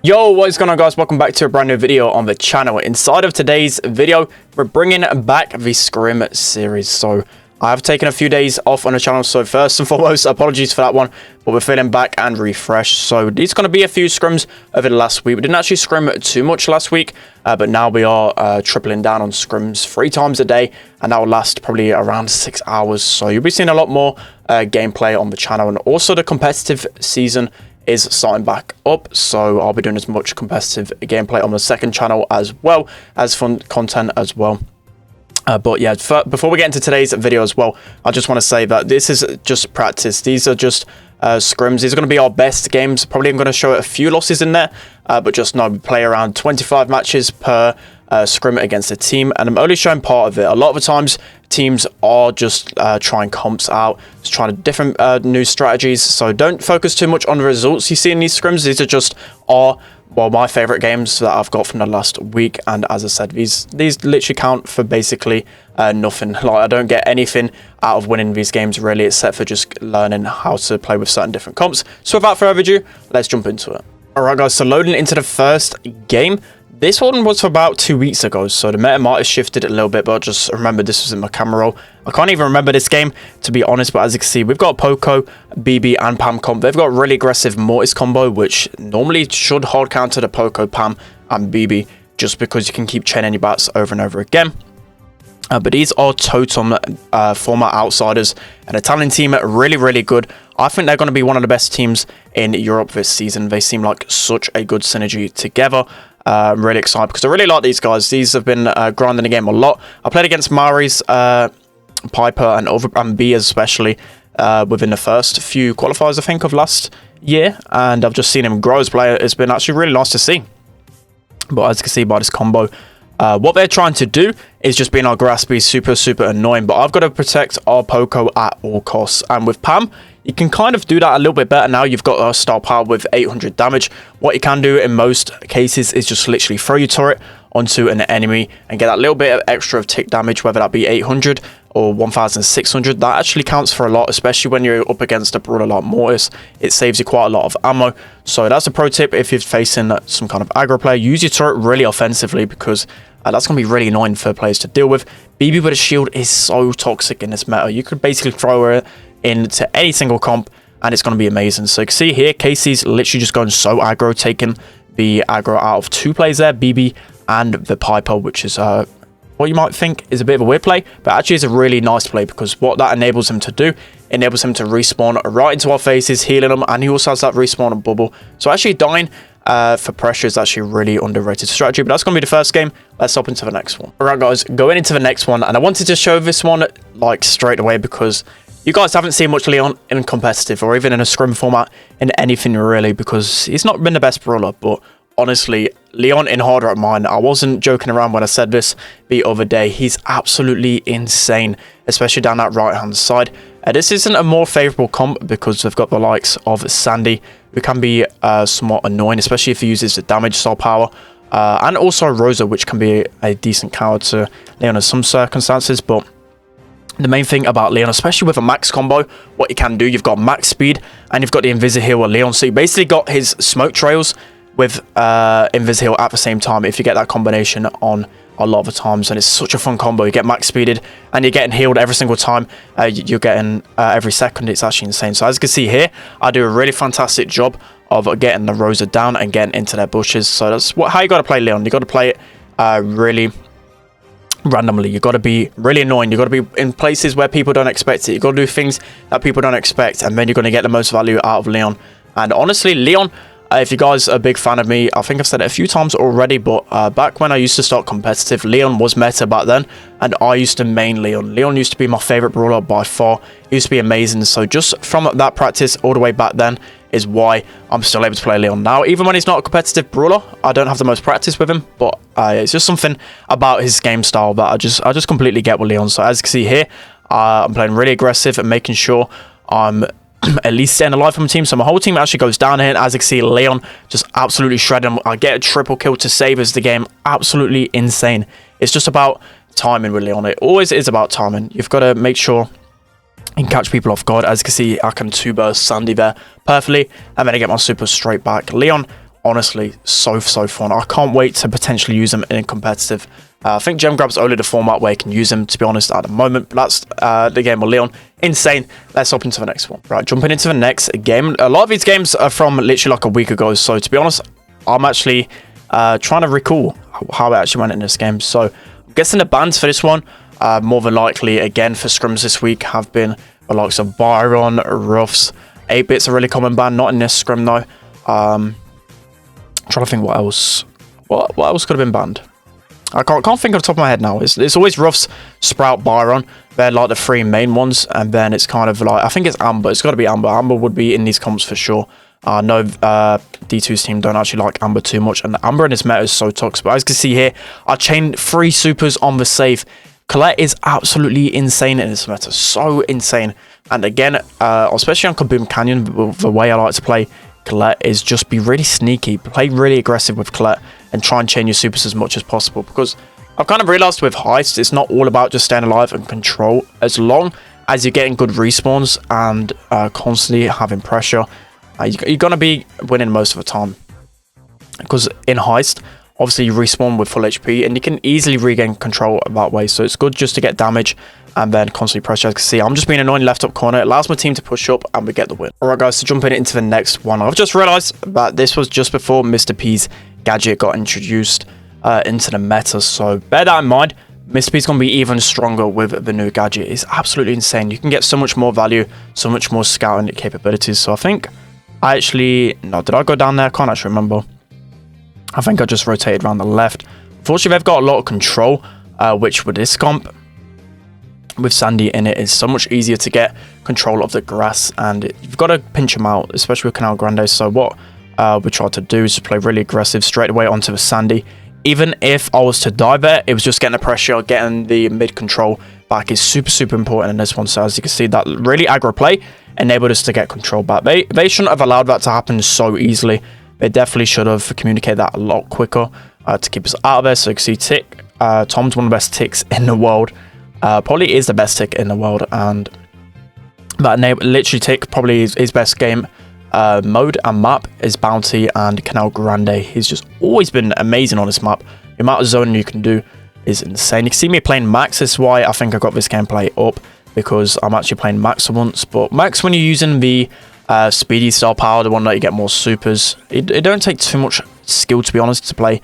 Yo, what is going on, guys? Welcome back to a brand new video on the channel. Inside of today's video, we're bringing back the Scrim series. So I have taken a few days off on the channel, so first and foremost, apologies for that one, but we're feeling back and refreshed. So there's going to be a few scrims over the last week. We didn't actually scrim too much last week, but now we are tripling down on scrims 3 times a day, and that will last probably around 6 hours. So you'll be seeing a lot more gameplay on the channel, and also the competitive season is starting back up, so I'll be doing as much competitive gameplay on the second channel as well as fun content as well. But yeah, before we get into today's video as well, I just want to say that this is just practice. These are just scrims. These are going to be our best games. Probably I'm going to show a few losses in there, but just know we play around 25 matches per scrim against a team, and I'm only showing part of it. A lot of the times teams are just trying comps out, just trying different new strategies, so don't focus too much on the results you see in these scrims. These are just my favorite games that I've got from the last week, and as I said, these literally count for basically nothing. Like, I don't get anything out of winning these games really, except for just learning how to play with certain different comps. So without further ado, let's jump into it. Alright guys, so loading into the first game. This one was for about 2 weeks ago, so the meta might have shifted a little bit, but just remember this was in my camera roll. I can't even remember this game, to be honest, but as you can see, we've got Poco, BB, and Pam comp. They've got really aggressive Mortis combo, which normally should hard counter the Poco, Pam, and BB, just because you can keep chaining your bats over and over again. But these are Totem former outsiders, an Italian team, really good. I think they're going to be one of the best teams in Europe this season. They seem like such a good synergy together. I'm really excited because I really like these guys. These have been grinding the game a lot. I played against Mari's, Piper, and B especially within the first few qualifiers, I think, of last year. And I've just seen him grow as a player. It's been actually really nice to see. But as you can see by this combo, what they're trying to do is just being our graspy, super annoying. But I've got to protect our Poco at all costs. And with Pam, you can kind of do that a little bit better now. You've got a star power with 800 damage. What you can do in most cases is just literally throw your turret onto an enemy and get that little bit of extra of tick damage, whether that be 800 or 1600. That actually counts for a lot, especially when you're up against a brawler like Mortis. It saves you quite a lot of ammo. So that's a pro tip if you're facing some kind of aggro player. Use your turret really offensively, because that's going to be really annoying for players to deal with. BB with a shield is so toxic in this meta. You could basically throw her into any single comp and it's going to be amazing. So you can see here, Casey's literally just going so aggro, taking the aggro out of 2 plays there, BB and the Piper, which is what you might think is a bit of a weird play, but actually is a really nice play, because what that enables him to do, enables him to respawn right into our faces, healing them, and he also has that respawn bubble. So actually dying for pressure is actually a really underrated strategy. But that's going to be the first game. Let's hop into the next one. Alright guys, going into the next one, and I wanted to show this one like straight away because you guys haven't seen much Leon in competitive or even in a scrim format in anything really, because he's not been the best brawler. But honestly, Leon in harder at mine, I wasn't joking around when I said this the other day. He's absolutely insane, especially down that right hand side. This isn't a more favorable comp because we've got the likes of Sandy, who can be somewhat annoying, especially if he uses the damage star power, and also Rosa, which can be a decent counter to Leon in some circumstances. But the main thing about Leon, especially with a max combo, what you can do, you've got max speed and you've got the Invisi-Heal with Leon. So you basically got his smoke trails with Invisi-Heal at the same time, if you get that combination on a lot of the times. And it's such a fun combo. You get max speeded and you're getting healed every single time. You're getting every second. It's actually insane. So as you can see here, I do a really fantastic job of getting the Rosa down and getting into their bushes. So that's how you got to play Leon. You got to play it really randomly. You got to be really annoying. You got to be in places where people don't expect it. You got to do things that people don't expect, and then you're going to get the most value out of Leon. And honestly, Leon, if you guys are a big fan of me, I think I've said it a few times already, but back when I used to start competitive, Leon was meta back then, and I used to main Leon. Leon used to be my favorite brawler by far. He used to be amazing. So just from that practice all the way back then is why I'm still able to play Leon now. Even when he's not a competitive brawler, I don't have the most practice with him, but it's just something about his game style that I just completely get with Leon. So as you can see here, I'm playing really aggressive and making sure I'm at least staying alive from the team. So my whole team actually goes down here, and as you can see, Leon just absolutely shredding him. I get a triple kill to save as the game. Absolutely insane. It's just about timing with Leon. It always is about timing. You've got to make sure and catch people off guard. As you can see, I can 2-burst Sandy there perfectly, and then I get my super straight back. Leon honestly so fun. I can't wait to potentially use them in competitive. I think Gem Grab's only the format where you can use them, to be honest, at the moment. But that's the game with Leon. Insane. Let's hop into the next one. Right, jumping into the next game. A lot of these games are from literally like a week ago. So to be honest, I'm actually trying to recall how it actually went in this game. So I'm guessing the bans for this one, more than likely, again, for scrims this week have been the likes of Byron, Ruffs. 8-bit's a really common ban, not in this scrim though. Trying to think what else. What else could have been banned? I can't think of the top of my head now. It's always Ruffs, Sprout, Byron. They're like the 3 main ones, and then it's kind of like, I think it's Amber. It's got to be Amber. Amber would be in these comps for sure. I know D2's team don't actually like Amber too much, and Amber in this meta is so toxic. But as you can see here, I chained 3 supers on the safe. Colette is absolutely insane in this meta, so insane. And again, especially on Kaboom Canyon, the way I like to play Colette is just be really sneaky, play really aggressive with Colette, and try and chain your supers as much as possible. Because I've kind of realized with Heist, it's not all about just staying alive and control. As long as you're getting good respawns and constantly having pressure, you're going to be winning most of the time. Because in Heist, obviously you respawn with full HP and you can easily regain control that way. So it's good just to get damage and then constantly pressure. As you can see, I'm just being annoying left up corner. It allows my team to push up and we get the win. Alright guys, so jumping into the next one. I've just realized that this was just before Mr. P's gadget got introduced into the meta. So bear that in mind. Mr. P's going to be even stronger with the new gadget. It's absolutely insane. You can get so much more value, so much more scouting capabilities. So I think I actually... No, did I go down there? I can't actually remember. I think I just rotated around the left. Unfortunately, they've got a lot of control, which with this comp, with Sandy in it, is so much easier to get control of the grass, and you've got to pinch them out, especially with Canal Grande. So what we tried to do is to play really aggressive straight away onto the Sandy. Even if I was to die there, it was just getting the pressure, getting the mid control back is super important in this one. So as you can see, that really aggro play enabled us to get control back. They shouldn't have allowed that to happen so easily. They definitely should have communicated that a lot quicker to keep us out of there. So you can see Tick. Tom's one of the best ticks in the world. Probably is the best tick in the world. And that literally Tick probably is his best game mode and map is Bounty and Canal Grande. He's just always been amazing on this map. The amount of zoning you can do is insane. You can see me playing Max. This is why I think I got this gameplay up, because I'm actually playing Max once. But Max, when you're using the speedy star power, the one that you get more supers, it don't take too much skill, to be honest, to play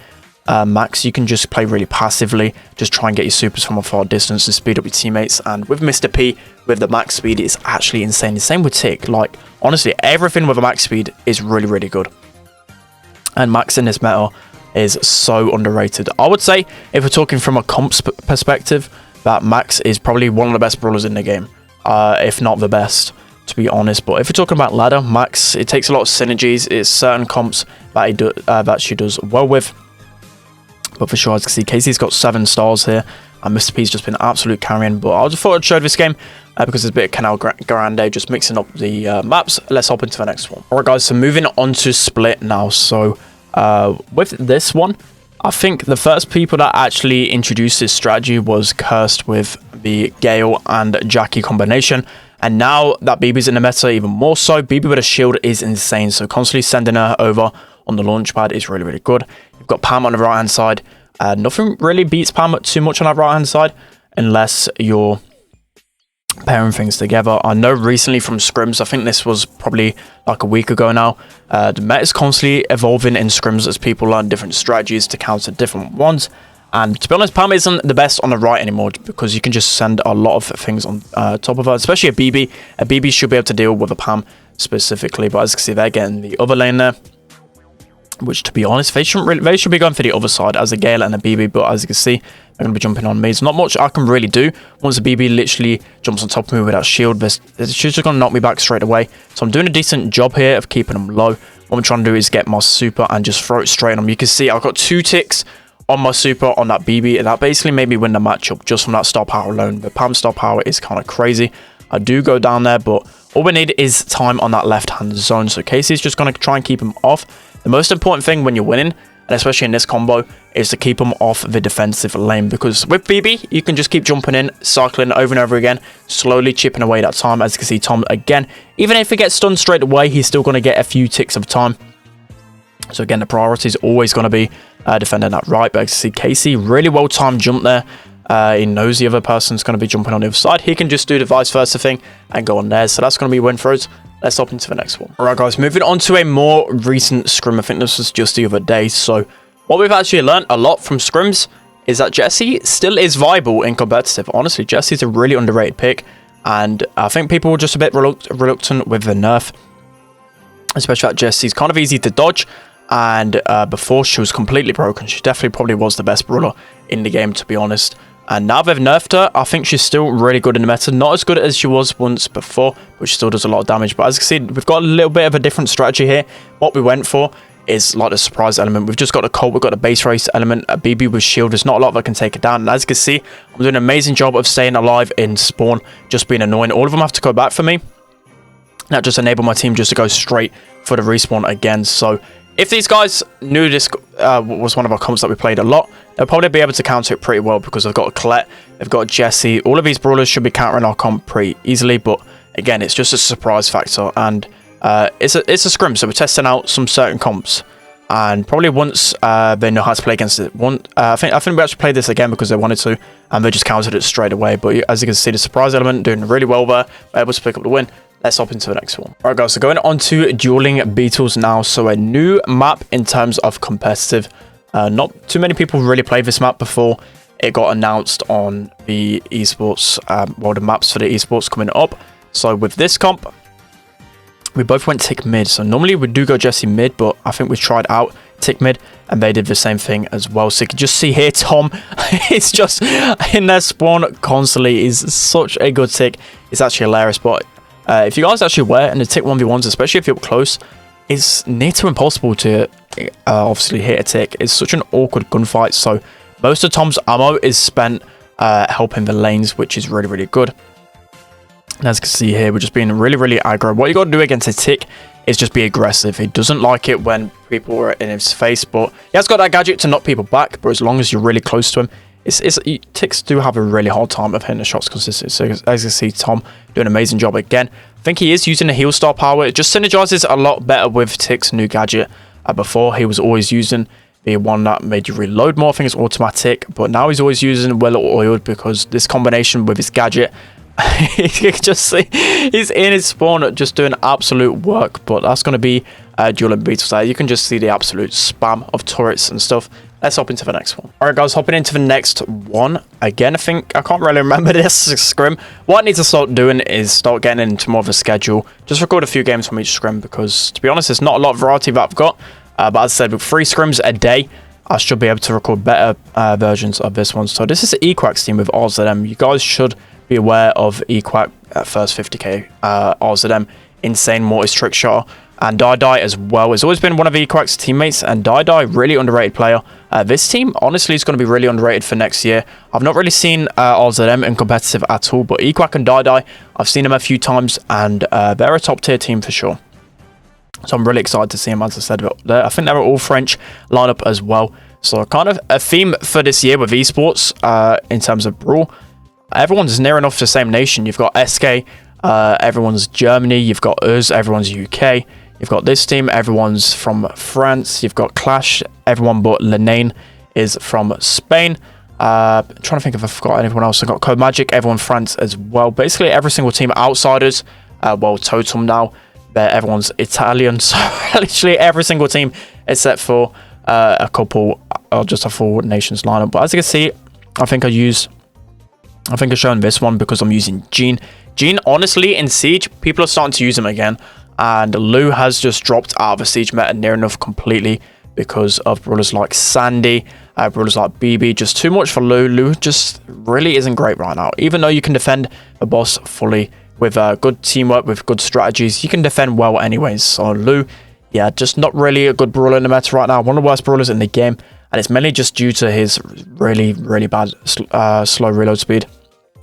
Max. You can just play really passively, just try and get your supers from a far distance to speed up your teammates. And with Mr. P, with the max speed, it's actually insane. The same with Tick. Like, honestly, everything with a max speed is really good. And Max in this meta is so underrated. I would say, if we're talking from a comps perspective, that Max is probably one of the best brawlers in the game, if not the best, to be honest. But if we're talking about ladder, Max, it takes a lot of synergies. It's certain comps that she does well with. But for sure, as you can see, Casey's got 7 stars here, and Mr. P's just been absolute carrying. But I just thought I'd show this game because there's a bit of Canal Grande, just mixing up the maps. Let's hop into the next one. Alright guys, so moving on to Split now. So with this one, I think the first people that actually introduced this strategy was Cursed with the Gale and Jackie combination. And now that BB's in the meta, even more so. BB with a shield is insane. So constantly sending her over on the launch pad is really good. You've got Pam on the right hand side. Nothing really beats Pam too much on that right hand side unless you're pairing things together. I know recently from Scrims, I think this was probably like a week ago now, the meta is constantly evolving in Scrims as people learn different strategies to counter different ones. And to be honest, Pam isn't the best on the right anymore, because you can just send a lot of things on top of her, especially a BB. A BB should be able to deal with a Pam specifically, but as you can see, they're getting the other lane there, which, to be honest, they should be going for the other side as a Gale and a BB. But as you can see, they're going to be jumping on me. There's not much I can really do once a BB literally jumps on top of me with that shield. She's just going to knock me back straight away. So I'm doing a decent job here of keeping them low. What I'm trying to do is get my super and just throw it straight on them. You can see I've got 2 ticks on my super on that BB, and that basically made me win the matchup just from that star power alone. The Pam star power is kind of crazy. I do go down there, but all we need is time on that left hand zone. So Casey's just going to try and keep him off. The most important thing when you're winning, and especially in this combo, is to keep them off the defensive lane, because with BB, you can just keep jumping in, cycling over and over again, slowly chipping away that time. As you can see, Tom, again, even if he gets stunned straight away, he's still going to get a few ticks of time So again, the priority is always going to be defending that right. But as you see, Casey, really well-timed jump there. He knows the other person's going to be jumping on the other side. He can just do the vice versa thing and go on there. So that's going to be a win for us. Let's hop into the next one. All right, guys, moving on to a more recent scrim. I think this was just the other day. So what we've actually learned a lot from scrims is that Jesse still is viable in competitive. Honestly, Jesse's a really underrated pick. And I think people were just a bit reluctant with the nerf. Especially that Jesse's kind of easy to dodge. And before, she was completely broken. She definitely probably was the best brawler in the game, to be honest. And now they've nerfed her, I think she's still really good in the meta. Not as good as she was once before, but she still does a lot of damage. But as you can see, we've got a little bit of a different strategy here. What we went for is like the surprise element. We've just got a Colt, we've got a base race element, a BB with shield. There's not a lot that can take it down. And as you can see, I'm doing an amazing job of staying alive in spawn, just being annoying. All of them have to go back for me. That just enabled my team just to go straight for the respawn again. So if these guys knew this was one of our comps that we played a lot, they'll probably be able to counter it pretty well because they've got a Colette, they've got Jesse. All of these brawlers should be countering our comp pretty easily, but again, it's just a surprise factor, and it's a scrim, so we're testing out some certain comps, and probably once they know how to play against it. I think we actually played this again because they wanted to, and they just countered it straight away. But as you can see, the surprise element doing really well there, able to pick up the win. Let's hop into the next one. All right, guys, so going on to dueling beetles now. So a new map in terms of competitive. Not too many people really played this map before it got announced on the esports, the maps for the esports coming up. So with this comp, we both went tick mid. So normally we do go Jesse mid, but I think we tried out tick mid and they did the same thing as well. So you can just see here, Tom is just in their spawn constantly. He's such a good tick. It's actually hilarious, but if you guys actually wear in the tick 1v1s, especially if you're up close, it's near to impossible to obviously hit a tick. It's such an awkward gunfight. So most of Tom's ammo is spent helping the lanes, which is really, really good. And as you can see here, we're just being really, really aggro. What you got to do against a tick is just be aggressive. He doesn't like it when people are in his face, but he has got that gadget to knock people back. But as long as you're really close to him, ticks do have a really hard time of hitting the shots consistently. So as you can see, Tom doing an amazing job again. I think he is using the heal star power. It just synergizes a lot better with Tick's new gadget. Before, he was always using the one that made you reload more. I think it's automatic, but now he's always using well oiled because this combination with his gadget, you can just see he's in his spawn just doing absolute work. But that's going to be dueling beetles there. You can just see the absolute spam of turrets and stuff. Let's hop into the next one. All right, guys, hopping into the next one. Again, I can't really remember this scrim. What I need to start doing is start getting into more of a schedule. Just record a few games from each scrim because, to be honest, there's not a lot of variety that I've got. But as I said, with 3 scrims a day, I should be able to record better versions of this one. So this is the Equax team with RZM. You guys should be aware of Equax at first 50k, RZM, insane mortis trick shot, and Die as well. It's always been one of Equax's teammates, and Die, really underrated player. This team, honestly, is going to be really underrated for next year. I've not really seen RZM in competitive at all, but Equax and Die, I've seen them a few times, and they're a top-tier team for sure. So I'm really excited to see them, as I said. I think they're all French lineup as well. So kind of a theme for this year with esports in terms of Brawl. Everyone's near enough the same nation. You've got SK, everyone's Germany, you've got us, everyone's UK. You've got this team, everyone's from France. You've got Clash, everyone but Lenane is from Spain. I'm trying to think if I forgot anyone else. I've got Code Magic, everyone France as well. Basically, every single team outsiders, Totem now, everyone's Italian. So literally every single team except for a couple, or just a full nations lineup. But as you can see, I think I've shown this one because I'm using Gene. Gene, honestly, in Siege, people are starting to use him again. And Lou has just dropped out of the Siege meta near enough completely because of brawlers like Sandy, brawlers like BB. Just too much for Lou. Lou just really isn't great right now. Even though you can defend a boss fully with good teamwork, with good strategies, you can defend well anyways. So Lou, yeah, just not really a good brawler in the meta right now. One of the worst brawlers in the game. And it's mainly just due to his really, really bad slow reload speed.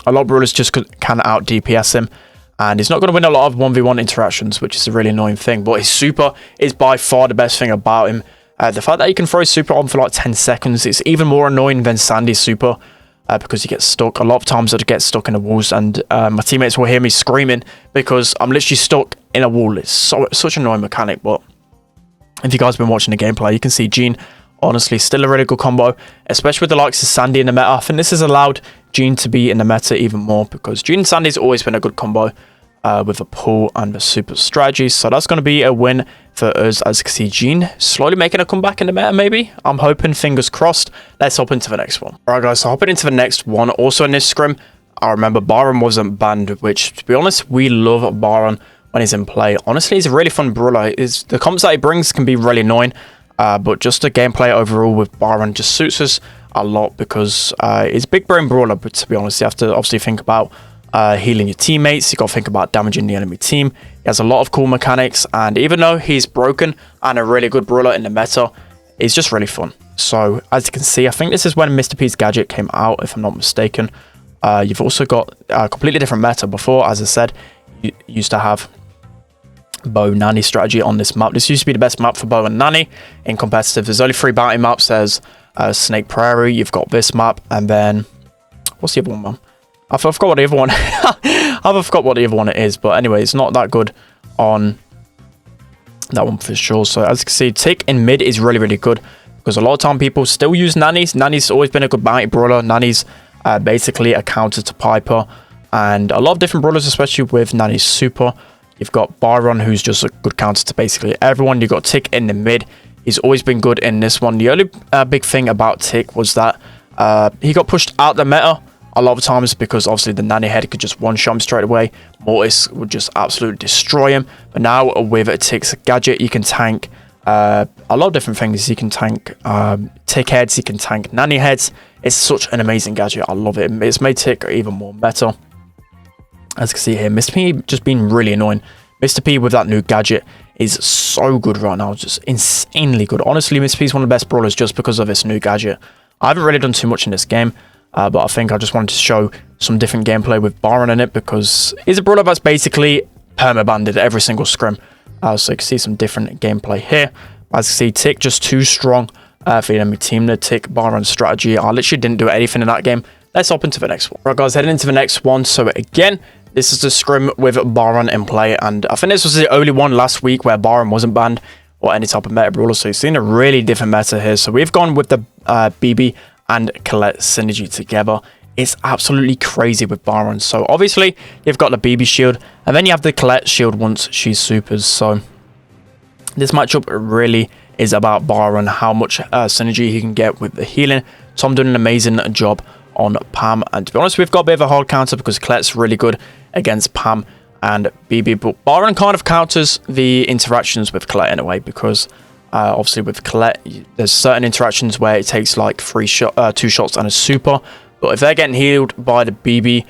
A lot of brawlers just can out DPS him. And he's not going to win a lot of 1v1 interactions, which is a really annoying thing. But his super is by far the best thing about him. The fact that he can throw his super on for like 10 seconds, it's even more annoying than Sandy's super. Because he gets stuck. A lot of times I get stuck in the walls. And my teammates will hear me screaming because I'm literally stuck in a wall. It's such an annoying mechanic. But If you guys have been watching the gameplay, you can see Jean, honestly, still a really good combo, especially with the likes of Sandy in the meta. I think this has allowed Jean to be in the meta even more because Jean and Sandy's always been a good combo with a pull and a super strategy. So that's going to be a win for us. As you can see, Jean slowly making a comeback in the meta, maybe. I'm hoping, fingers crossed. Let's hop into the next one. All right, guys, so hopping into the next one. Also in this scrim, I remember Byron wasn't banned, which, to be honest, we love Byron when he's in play. Honestly, he's a really fun brawler. The comps that he brings can be really annoying, but just the gameplay overall with Byron just suits us a lot because he's a big brain brawler, but to be honest, you have to obviously think about healing your teammates. You got to think about damaging the enemy team. He has a lot of cool mechanics, and even though he's broken and a really good brawler in the meta, he's just really fun. So as you can see, I think this is when Mr. P's gadget came out, if I'm not mistaken. You've also got a completely different meta. Before, as I said, you used to have Bow Nanny strategy on this map. This used to be the best map for Bow and Nanny in competitive. There's only 3 bounty maps. There's Snake Prairie, you've got this map, and then what's the other one, man? I forgot what the other one I forgot what the other one it is, but anyway, it's not that good on that one for sure. So as you can see, Tick in mid is really good because a lot of time people still use Nannies. Nanny's always been a good bounty brawler. Nanny's basically a counter to Piper and a lot of different brawlers, especially with Nanny's super. You've got Byron, who's just a good counter to basically everyone. You've got Tick in the mid. He's always been good in this one. The only big thing about Tick was that he got pushed out the meta a lot of times because obviously the Nanny head could just one-shot him straight away. Mortis would just absolutely destroy him. But now with a Tick's gadget, you can tank a lot of different things. You can tank Tick heads, you can tank Nanny heads. It's such an amazing gadget. I love it. It's made Tick even more meta. As you can see here, Mr. P just been really annoying. Mr. P with that new gadget is so good right now. Just insanely good. Honestly, Mr. P is one of the best brawlers just because of this new gadget. I haven't really done too much in this game, but I think I just wanted to show some different gameplay with Byron in it because he's a brawler that's basically perma-banded every single scrim. So you can see some different gameplay here. As you see, Tick just too strong for the enemy team. The Tick Byron strategy, I literally didn't do anything in that game. Let's hop into the next one. Right, guys, heading into the next one. So again, this is the scrim with Byron in play, and I think this was the only one last week where Byron wasn't banned or any type of meta brawler. So you've seen a really different meta here. So we've gone with the BB and Colette synergy together. It's absolutely crazy with Byron. So obviously you've got the BB shield, and then you have the Colette shield once she supers. So this matchup really is about Byron, how much synergy he can get with the healing. Tom doing an amazing job on Pam, and to be honest, we've got a bit of a hard counter because Colette's really good against Pam and BB, but Byron kind of counters the interactions with Colette in a way because obviously with Colette there's certain interactions where it takes like 2 shots and a super, but if they're getting healed by the BB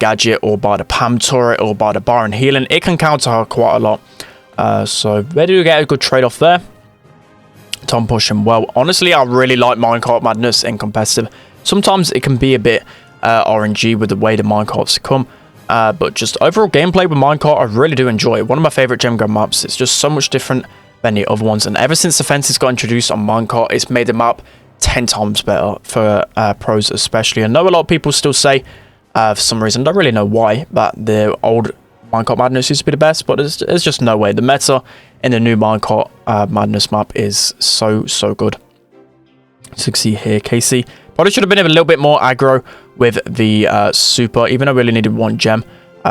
gadget or by the Pam turret or by the Byron healing, it can counter her quite a lot. So they do get a good trade-off there. Tom pushing well. Honestly, I really like Minecart Madness in competitive. Sometimes it can be a bit RNG with the way the minecarts come, but just overall gameplay with minecart, I really do enjoy it. One of my favorite gem grab maps. It's just so much different than the other ones, and ever since the fences got introduced on minecart, it's made the map 10 times better for pros especially. I know a lot of people still say, for some reason, don't really know why, that the old Minecart Madness used to be the best, but there's just no way. The meta in the new Minecart Madness map is so good. So you can see here, Casey probably should have been a little bit more aggro with the super, even though I really needed 1 gem,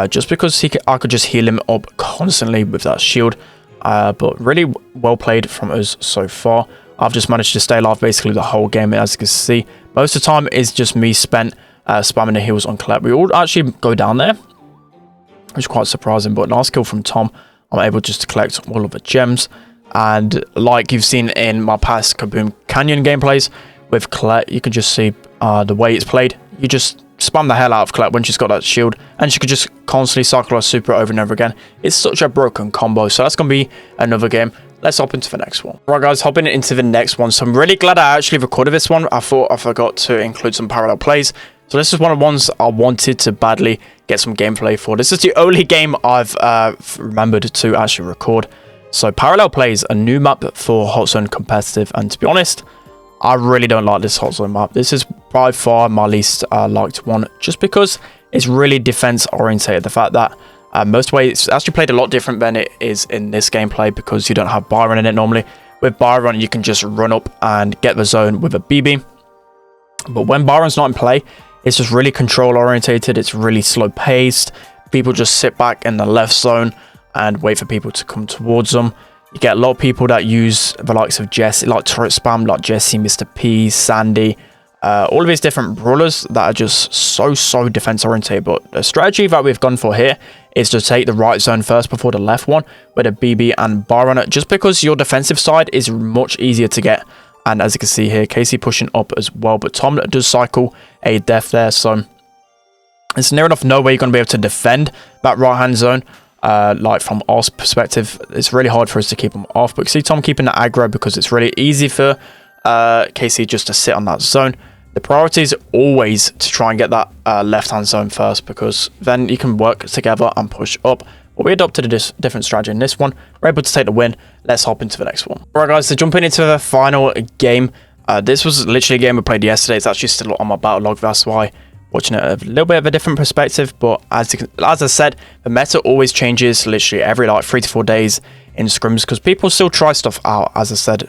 just because I could just heal him up constantly with that shield. But really well played from us so far. I've just managed to stay alive basically the whole game, as you can see. Most of the time is just me spent spamming the heals on Colette. We all actually go down there, which is quite surprising, but nice kill from Tom. I'm able just to collect all of the gems, and like you've seen in my past Kaboom Canyon gameplays with Colette, you can just see the way it's played. You just spam the hell out of Colette when she's got that shield, and she could just constantly cycle her super over and over again. It's such a broken combo, so that's going to be another game. Let's hop into the next one. Right, guys, hopping into the next one. So I'm really glad I actually recorded this one. I thought I forgot to include some parallel plays. So this is one of the ones I wanted to badly get some gameplay for. This is the only game I've remembered to actually record. So parallel plays, a new map for Hot Zone competitive, and to be honest, I really don't like this Hot Zone map. This is by far my least liked one, just because it's really defense orientated. The fact that Most ways it's actually played a lot different than it is in this gameplay because you don't have Byron in it normally. With Byron, you can just run up and get the zone with a BB. But when Byron's not in play, it's just really control orientated. It's really slow paced. People just sit back in the left zone and wait for people to come towards them. You get a lot of people that use the likes of Jesse, like turret spam, like Jesse, Mr. P, Sandy, all of these different brawlers that are just so defense oriented. But the strategy that we've gone for here is to take the right zone first before the left one with a BB and Byron, just because your defensive side is much easier to get. And as you can see here, Casey pushing up as well, but Tom does cycle a death there, so it's near enough no way you're going to be able to defend that right hand zone. Like from our perspective, it's really hard for us to keep them off, but you see Tom keeping the aggro because it's really easy for Casey just to sit on that zone. The priority is always to try and get that left hand zone first, because then you can work together and push up. But we adopted a different strategy in this one. We're able to take the win. Let's hop into the next one. Alright guys, so jumping into the final game. This was literally a game we played yesterday. It's actually still on my battle log, that's why watching it a little bit of a different perspective. But as I said, the meta always changes literally every like 3 to 4 days in scrims, because people still try stuff out. As I said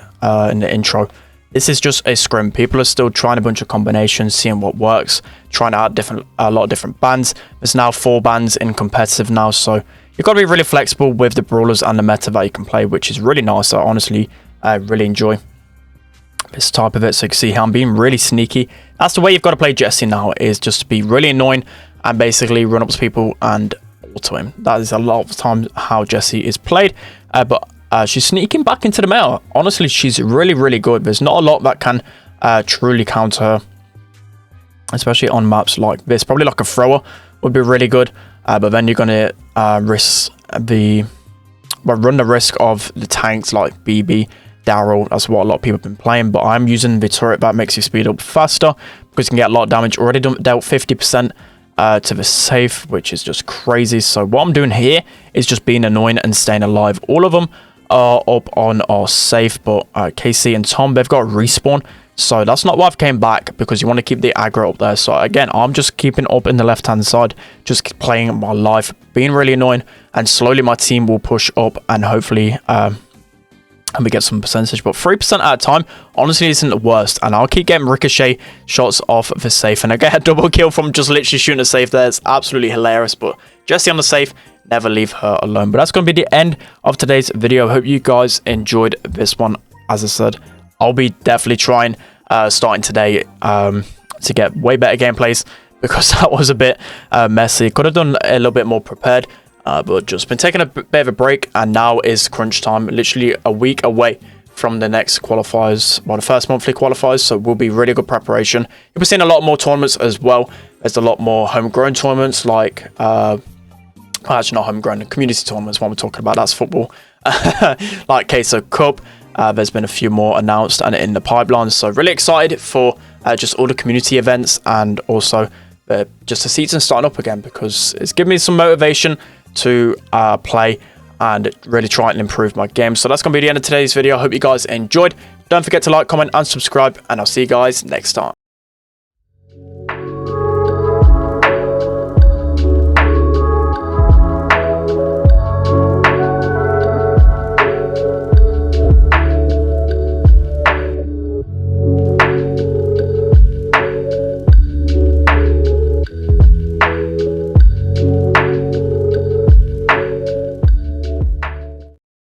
in the intro, this is just a scrim. People are still trying a bunch of combinations, seeing what works, trying out a lot of different bans. There's now 4 bans in competitive now, so you've got to be really flexible with the brawlers and the meta that you can play, which is really nice. I honestly really enjoy this type of it. So you can see how I'm being really sneaky. That's the way you've got to play Jesse now, is just to be really annoying and basically run up to people and auto him. That is a lot of the time how Jesse is played. But she's sneaking back into the meta. Honestly, she's really good. There's not a lot that can truly counter her, especially on maps like this. Probably like a thrower would be really good, but then you're going to run the risk of the tanks like BB, Daryl. That's what a lot of people have been playing, but I'm using the turret that makes you speed up faster, because you can get a lot of damage. Already dealt 50% to the safe, which is just crazy. So what I'm doing here is just being annoying and staying alive. All of them are up on our safe, but Casey and Tom, they've got respawn, so that's not why I've came back, because you want to keep the aggro up there. So again, I'm just keeping up in the left hand side, just playing my life, being really annoying, and slowly my team will push up and hopefully and we get some percentage. But 3% at a time honestly isn't the worst, and I'll keep getting ricochet shots off the safe, and I get a double kill from just literally shooting a safe there. It's absolutely hilarious. But Jessie on the safe, never leave her alone. But that's going to be the end of today's video. Hope you guys enjoyed this one. As I said, I'll be definitely trying starting today to get way better gameplays, because that was a bit messy. Could have done a little bit more prepared, but just been taking a bit of a break, and now is crunch time. Literally a week away from the next qualifiers, well, the first monthly qualifiers, so will be really good preparation. You'll be seeing a lot more tournaments as well. There's a lot more homegrown tournaments, like actually not homegrown, community tournaments, what we're talking about, that's football. Like Queso Cup, there's been a few more announced and in the pipeline, so really excited for just all the community events, and also just the season starting up again, because it's given me some motivation to play and really try and improve my game. So that's going to be the end of today's video. I hope you guys enjoyed. Don't forget to like, comment and subscribe, and I'll see you guys next time.